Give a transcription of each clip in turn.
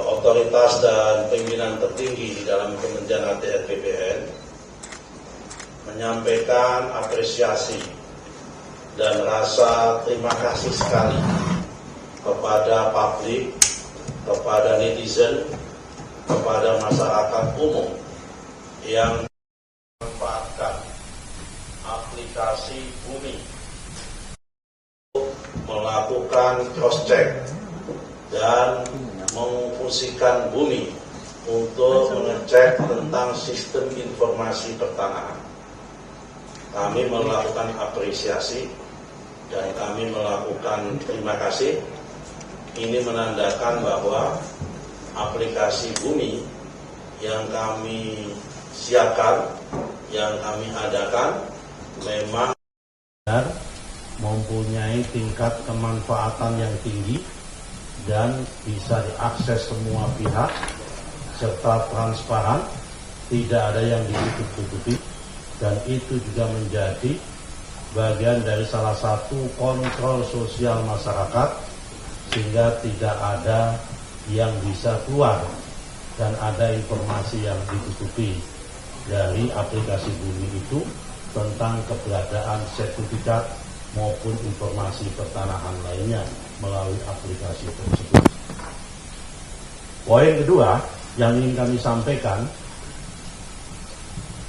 otoritas dan pimpinan tertinggi di dalam Kementerian ATR BPN menyampaikan apresiasi dan rasa terima kasih sekali kepada publik, kepada netizen, kepada masyarakat umum yang memanfaatkan aplikasi Bumi untuk melakukan cross-check dan memfungsikan Bumi untuk mengecek tentang sistem informasi pertanahan. Kami melakukan apresiasi dan kami melakukan terima kasih. Ini menandakan bahwa aplikasi Bumi yang kami siapkan, yang kami adakan memang mempunyai tingkat kemanfaatan yang tinggi dan bisa diakses semua pihak serta transparan, tidak ada yang ditutup-tutupi, dan itu juga menjadi bagian dari salah satu kontrol sosial masyarakat sehingga tidak ada yang bisa keluar dan ada informasi yang ditutupi dari aplikasi Bumi itu tentang keberadaan sertifikat maupun informasi pertanahan lainnya melalui aplikasi tersebut. Poin kedua yang ingin kami sampaikan,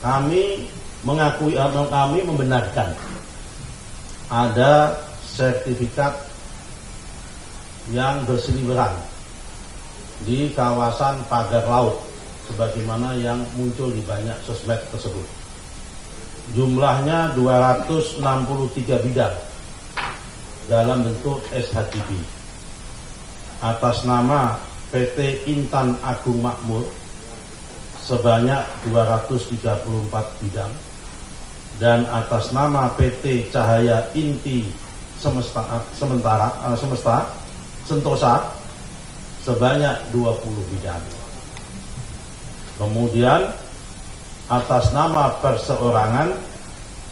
kami membenarkan ada sertifikat yang berseliweran di kawasan pagar laut sebagaimana yang muncul di banyak sosmed tersebut. Jumlahnya 263 bidang dalam bentuk SHGB atas nama PT Intan Agung Makmur sebanyak 234 bidang dan atas nama PT Cahaya Inti Sentosa sebanyak 20 bidang. Kemudian atas nama perseorangan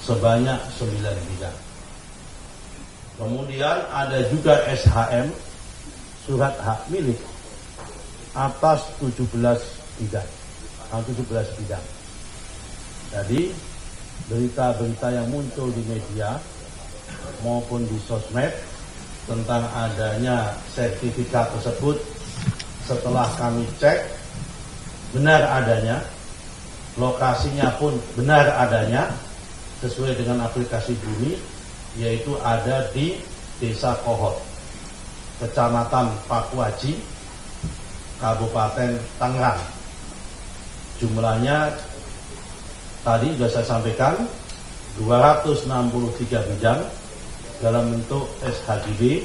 sebanyak 9 bidang. Kemudian ada juga SHM, surat hak milik, atas 17 bidang. Jadi berita-berita yang muncul di media maupun di sosmed tentang adanya sertifikat tersebut, setelah kami cek benar adanya, lokasinya pun benar adanya sesuai dengan aplikasi Bumi, yaitu ada di Desa Kohot, Kecamatan Pakuaji, Kabupaten Tangerang. Jumlahnya tadi sudah saya sampaikan 263 bidang dalam bentuk SHGB,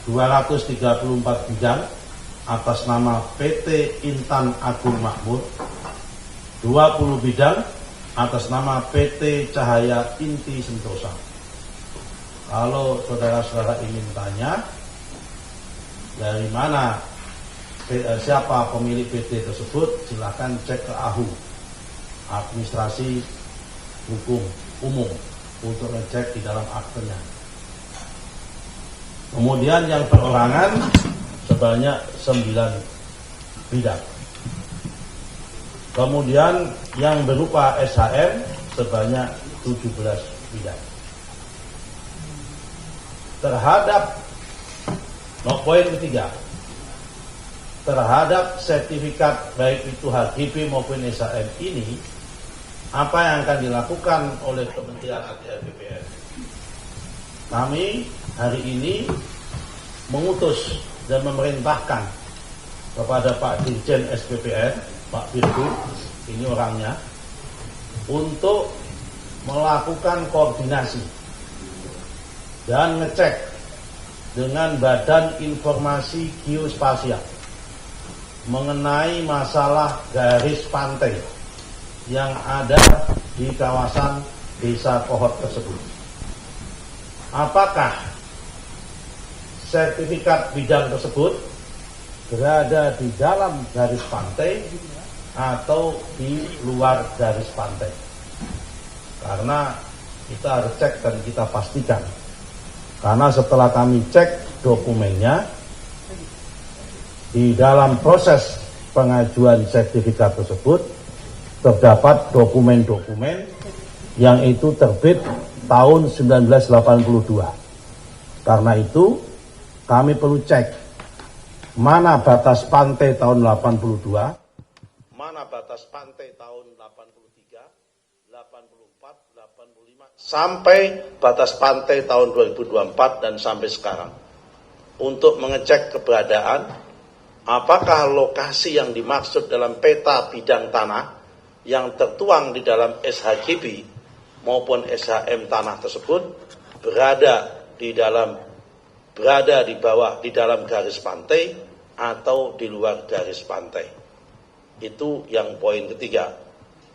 234 bidang atas nama PT Intan Agung Makmur, 20 bidang atas nama PT Cahaya Inti Sentosa. Kalau saudara-saudara ingin tanya dari mana, siapa pemilik PT tersebut, silakan cek ke AHU, Administrasi Hukum Umum, untuk ngecek di dalam aktenya. Kemudian yang perorangan sebanyak 9 bidang. Kemudian yang berupa SHM sebanyak 17 bidang. Terhadap poin ketiga, terhadap sertifikat baik itu HGB maupun SHM ini, apa yang akan dilakukan oleh Kementerian ATR BPN? Kami hari ini mengutus dan memerintahkan kepada Pak Dirjen SPPN, Pak Firdu, ini orangnya, untuk melakukan koordinasi dan ngecek dengan Badan Informasi Geospasial mengenai masalah garis pantai yang ada di kawasan Desa Kohot tersebut. Apakah sertifikat bidang tersebut berada di dalam garis pantai atau di luar garis pantai? Karena kita harus cek dan kita pastikan. Karena setelah kami cek dokumennya, Di dalam proses pengajuan sertifikat tersebut terdapat dokumen-dokumen yang itu terbit tahun 1982. Karena itu kami perlu cek mana batas pantai tahun 82, mana batas pantai tahun 83, 84, 85, sampai batas pantai tahun 2024 dan sampai sekarang. Untuk mengecek keberadaan, apakah lokasi yang dimaksud dalam peta bidang tanah yang tertuang di dalam SHGB maupun SHM tanah tersebut berada di bawah di dalam garis pantai atau di luar garis pantai. Itu yang poin ketiga.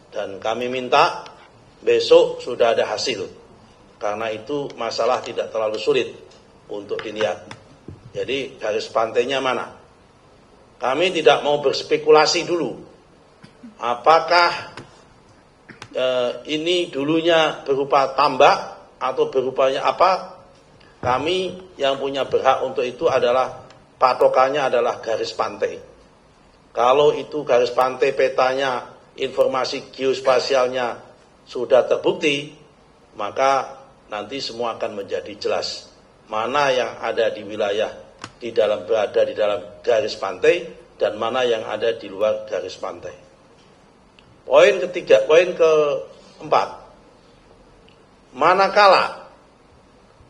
Dan kami minta besok sudah ada hasil. Karena itu masalah tidak terlalu sulit untuk dilihat. Jadi garis pantainya mana? Kami tidak mau berspekulasi dulu. Apakah ini dulunya berupa tambak atau berupanya apa? Kami yang punya berhak untuk itu adalah patokannya adalah garis pantai. Kalau itu garis pantai petanya, informasi geospasialnya sudah terbukti, maka nanti semua akan menjadi jelas mana yang ada di wilayah berada di dalam garis pantai dan mana yang ada di luar garis pantai. Poin keempat, manakala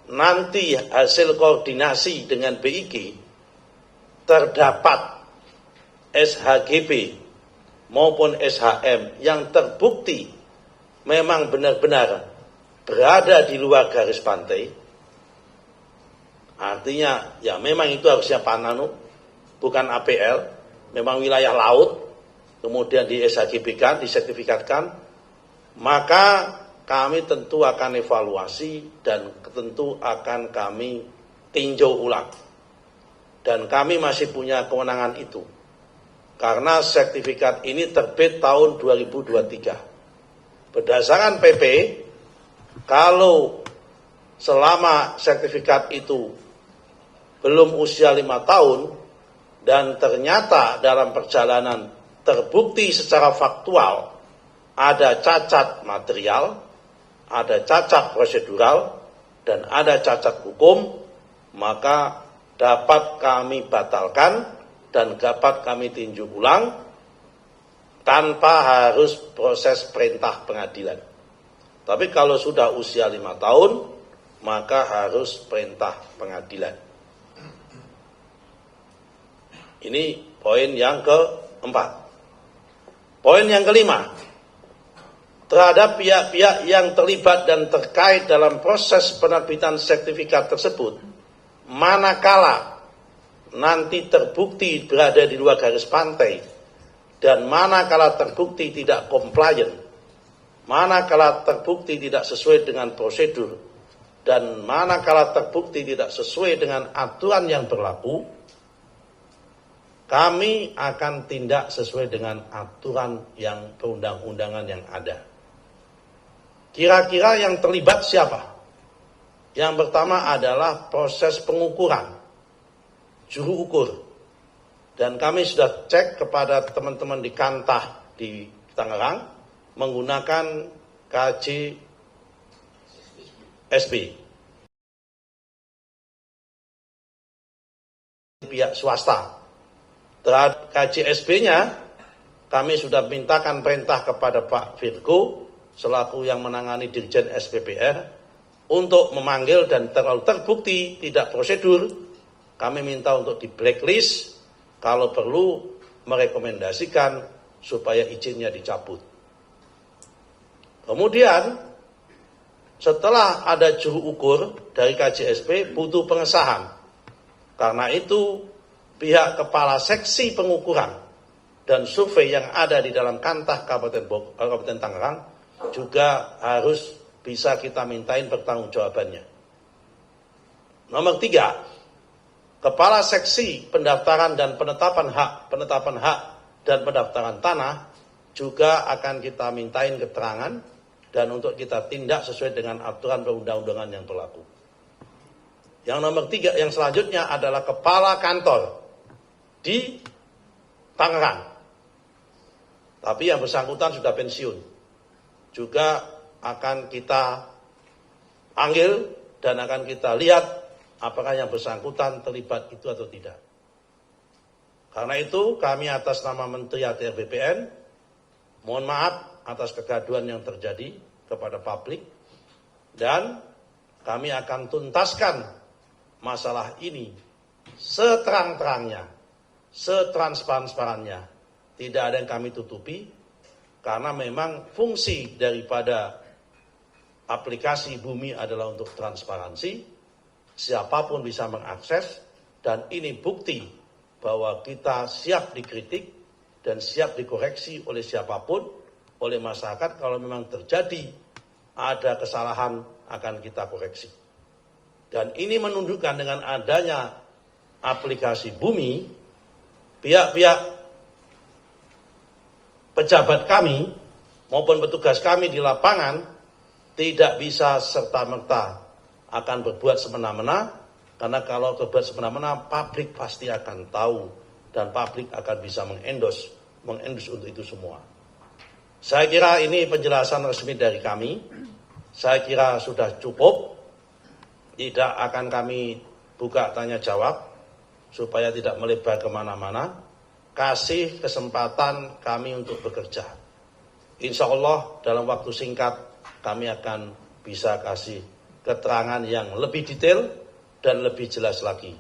nanti hasil koordinasi dengan BIG terdapat SHGB maupun SHM yang terbukti memang benar-benar berada di luar garis pantai, artinya ya memang itu harusnya Pananu, bukan APL, memang wilayah laut, kemudian di SHGB-kan, disertifikatkan, maka kami tentu akan evaluasi dan tentu akan kami tinjau ulang. Dan kami masih punya kewenangan itu. Karena sertifikat ini terbit tahun 2023. Berdasarkan PP, kalau selama sertifikat itu belum usia 5 tahun, dan ternyata dalam perjalanan terbukti secara faktual ada cacat material, ada cacat prosedural, dan ada cacat hukum, maka dapat kami batalkan dan dapat kami tinjau ulang tanpa harus proses perintah pengadilan. Tapi kalau sudah usia 5 tahun, maka harus perintah pengadilan. Ini poin yang keempat. Poin yang kelima, terhadap pihak-pihak yang terlibat dan terkait dalam proses penerbitan sertifikat tersebut, manakala nanti terbukti berada di luar garis pantai, dan manakala terbukti tidak compliant, manakala terbukti tidak sesuai dengan prosedur, dan manakala terbukti tidak sesuai dengan aturan yang berlaku, kami akan tindak sesuai dengan aturan yang perundang-undangan yang ada. Kira-kira yang terlibat siapa? Yang pertama adalah proses pengukuran, juru ukur. Dan kami sudah cek kepada teman-teman di Kantah di Tangerang menggunakan KJSB. Pihak swasta. Terhadap KJSB-nya, kami sudah mintakan perintah kepada Pak Virgo, selaku yang menangani Dirjen SPPR, untuk memanggil dan terlalu terbukti tidak prosedur, kami minta untuk di blacklist, kalau perlu merekomendasikan supaya izinnya dicabut. Kemudian, setelah ada juru ukur dari KJSB, butuh pengesahan. Karena itu, pihak kepala seksi pengukuran dan survei yang ada di dalam Kantah Kabupaten Tangerang juga harus bisa kita mintain pertanggungjawabannya. Nomor 3, kepala seksi pendaftaran dan penetapan hak dan pendaftaran tanah juga akan kita mintain keterangan dan untuk kita tindak sesuai dengan aturan perundang-undangan yang berlaku. Yang nomor 3, yang selanjutnya adalah kepala kantor di Tangerang. Tapi yang bersangkutan sudah pensiun. Juga akan kita panggil dan akan kita lihat apakah yang bersangkutan terlibat itu atau tidak. Karena itu kami atas nama Menteri ATR BPN mohon maaf atas kegaduhan yang terjadi kepada publik, dan kami akan tuntaskan masalah ini seterang-terangnya, setransparan-transparannya. Tidak ada yang kami tutupi, karena memang fungsi daripada aplikasi Bumi adalah untuk transparansi, siapapun bisa mengakses, dan ini bukti bahwa kita siap dikritik dan siap dikoreksi oleh siapapun, oleh masyarakat. Kalau memang terjadi ada kesalahan akan kita koreksi. Dan ini menunjukkan dengan adanya aplikasi Bumi, pihak-pihak pejabat kami maupun petugas kami di lapangan tidak bisa serta-merta akan berbuat semena-mena, karena kalau berbuat semena-mena publik pasti akan tahu dan publik akan bisa mengendorse untuk itu semua. Saya kira ini penjelasan resmi dari kami. Saya kira sudah cukup. Tidak akan kami buka tanya jawab supaya tidak melebar kemana-mana. Kasih kesempatan kami untuk bekerja. Insya Allah dalam waktu singkat kami akan bisa kasih keterangan yang lebih detail dan lebih jelas lagi.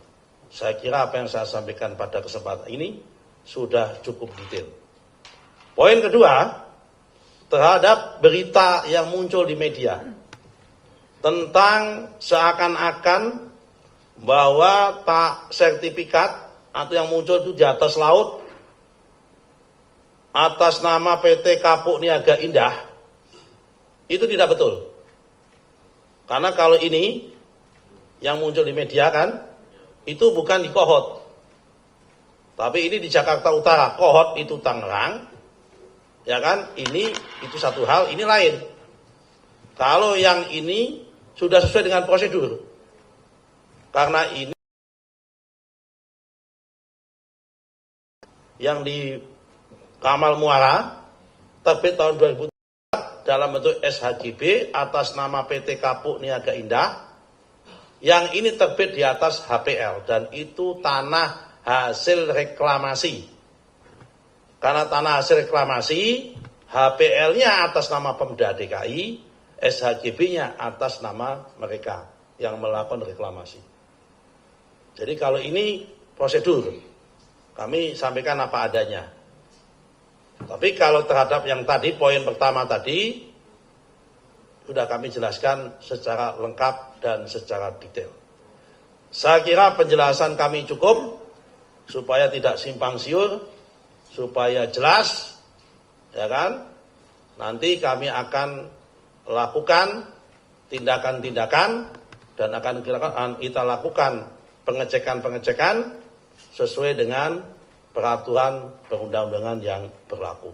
Saya kira apa yang saya sampaikan pada kesempatan ini sudah cukup detail. Poin kedua, terhadap berita yang muncul di media tentang seakan-akan bahwa tak sertifikat atau yang muncul itu di atas laut atas nama PT Kapuk Niaga Indah, itu tidak betul. Karena kalau ini yang muncul di media kan, itu bukan di Kohot, tapi ini di Jakarta Utara. Kohot itu Tangerang, ya kan? Ini itu satu hal, ini lain. Kalau yang ini sudah sesuai dengan prosedur, karena ini yang di Kamal Muara terbit tahun 2004 dalam bentuk SHGB atas nama PT Kapuk Niaga Indah. Yang ini terbit di atas HPL dan itu tanah hasil reklamasi. Karena tanah hasil reklamasi, HPL-nya atas nama Pemda DKI, SHGB-nya atas nama mereka yang melakukan reklamasi. Jadi kalau ini prosedur, kami sampaikan apa adanya. Tapi kalau terhadap yang tadi, poin pertama tadi, sudah kami jelaskan secara lengkap dan secara detail. Saya kira penjelasan kami cukup, supaya tidak simpang siur, supaya jelas, ya kan? Nanti kami akan lakukan tindakan-tindakan dan akan kita lakukan pengecekan-pengecekan sesuai dengan peraturan perundang-undangan yang berlaku.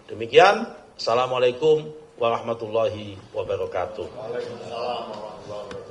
Demikian, Assalamualaikum warahmatullahi wabarakatuh. Waalaikumsalam warahmatullahi wabarakatuh.